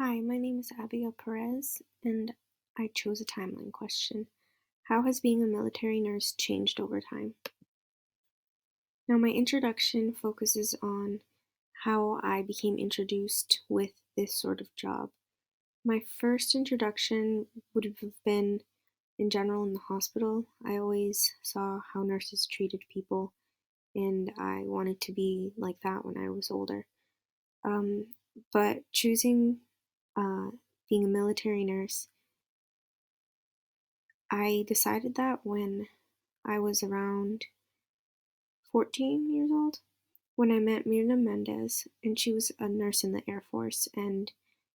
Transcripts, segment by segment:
Hi, my name is Abigail Perez, and I chose a timeline question. How has being a military nurse changed over time? Now, my introduction focuses on how I became introduced with this sort of job. My first introduction would have been in general in the hospital. I always saw how nurses treated people, and I wanted to be like that when I was older. Um, but choosing uh, being a military nurse, I decided that when I was around 14 years old, when I met Mirna Mendez, and she was a nurse in the Air Force, and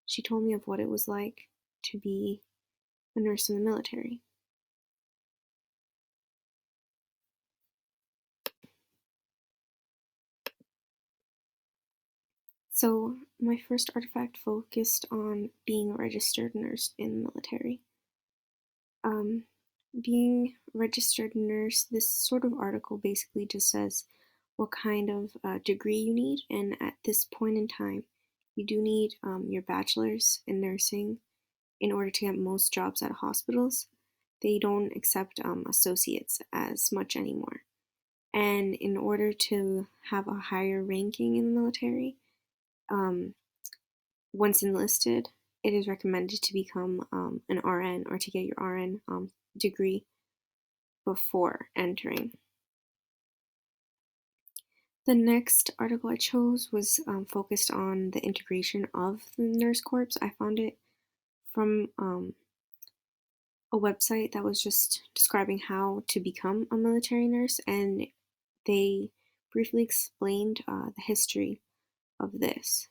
she told me of what it was like to be a nurse in the military. So, my first artifact focused on being a registered nurse in the military. Um, Being a registered nurse, this sort of article basically just says what kind of degree you need, and at this point in time, you do need your bachelor's in nursing in order to get most jobs at hospitals. They don't accept associates as much anymore. And in order to have a higher ranking in the military, um, once enlisted, it is recommended to become an RN or to get your RN degree before entering. The next article I chose was focused on the integration of the nurse corps. I found it from a website that was just describing how to become a military nurse, and they briefly explained the history of this.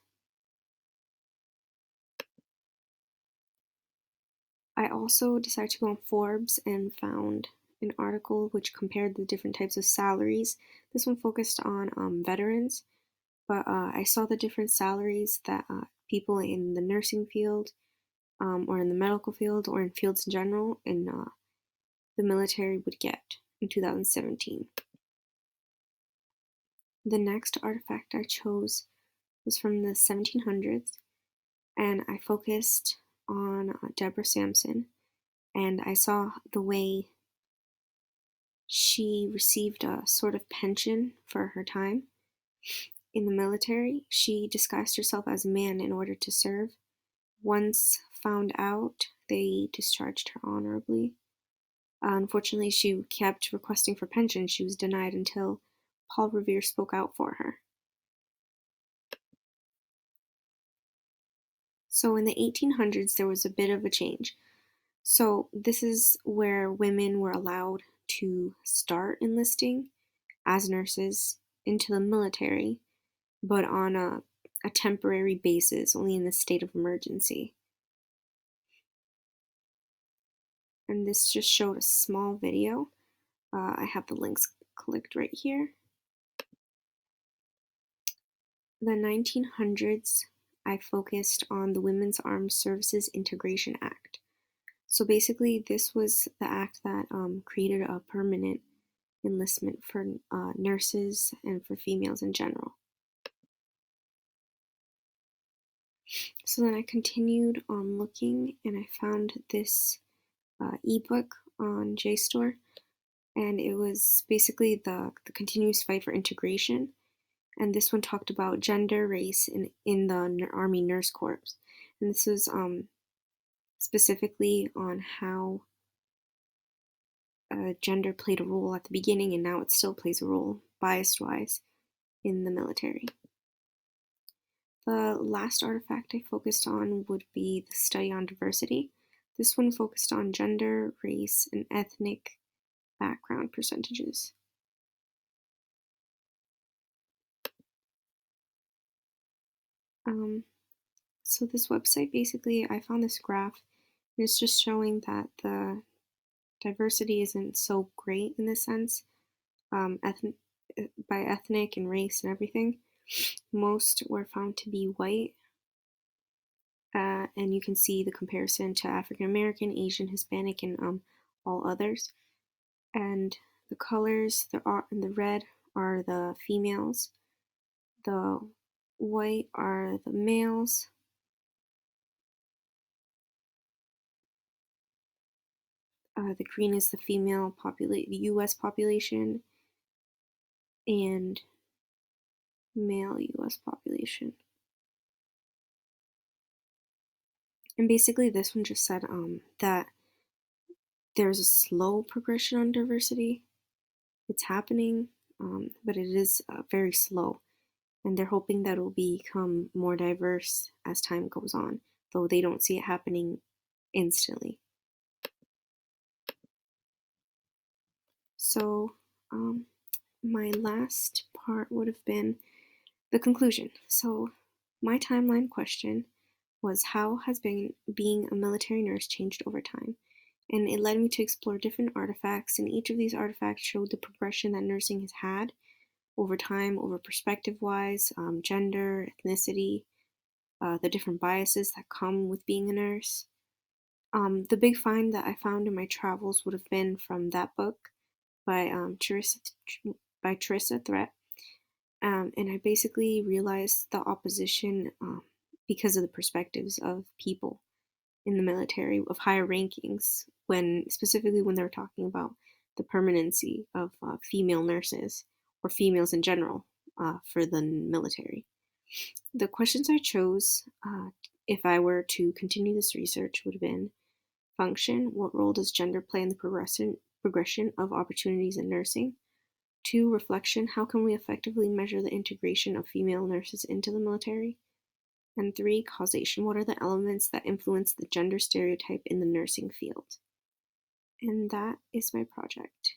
I also decided to go on Forbes and found an article which compared the different types of salaries. This one focused on veterans, but I saw the different salaries that people in the nursing field, or in the medical field, or in fields in general, in the military would get in 2017. The next artifact I chose was from the 1700s, and I focused on Deborah Sampson, and I saw the way she received a sort of pension for her time in the military. She disguised herself as a man in order to serve. Once found out, they discharged her honorably. Unfortunately, she kept requesting for pension. She was denied until Paul Revere spoke out for her. So in the 1800s, there was a bit of a change. So this is where women were allowed to start enlisting as nurses into the military, but on a temporary basis, only in the state of emergency. And this just showed a small video. I have the links clicked right here. The 1900s, I focused on the Women's Armed Services Integration Act. So basically, this was the act that created a permanent enlistment for nurses and for females in general. So then I continued on looking, and I found this ebook on JSTOR, and it was basically the continuous fight for integration. And this one talked about gender, race in the Army Nurse Corps. And this was specifically on how gender played a role at the beginning, and now it still plays a role, bias-wise, in the military. The last artifact I focused on would be the study on diversity. This one focused on gender, race, and ethnic background percentages. Um, so this website, basically, I found this graph, and it's just showing that the diversity isn't so great in this sense, by ethnic and race and everything. Most were found to be white, and you can see the comparison to African American, Asian, Hispanic, and all others. And the colors, the red are the females, the white are the males, The green is the the U.S. population, and male U.S. population. And basically, this one just said that there's a slow progression on diversity. It's happening, but it is very slow. And they're hoping that it will become more diverse as time goes on, though they don't see it happening instantly. So, my last part would have been the conclusion. So, my timeline question was, how has being a military nurse changed over time? And it led me to explore different artifacts, and each of these artifacts showed the progression that nursing has had over time, over perspective wise, gender, ethnicity, the different biases that come with being a nurse. The big find that I found in my travels would have been from that book by Teresa Threat. And I basically realized the opposition because of the perspectives of people in the military of higher rankings, specifically when they're talking about the permanency of female nurses or females in general for the military. The questions I chose, if I were to continue this research, would have been: function, what role does gender play in the progression of opportunities in nursing? 2, reflection, how can we effectively measure the integration of female nurses into the military? And 3, causation, what are the elements that influence the gender stereotype in the nursing field? And that is my project.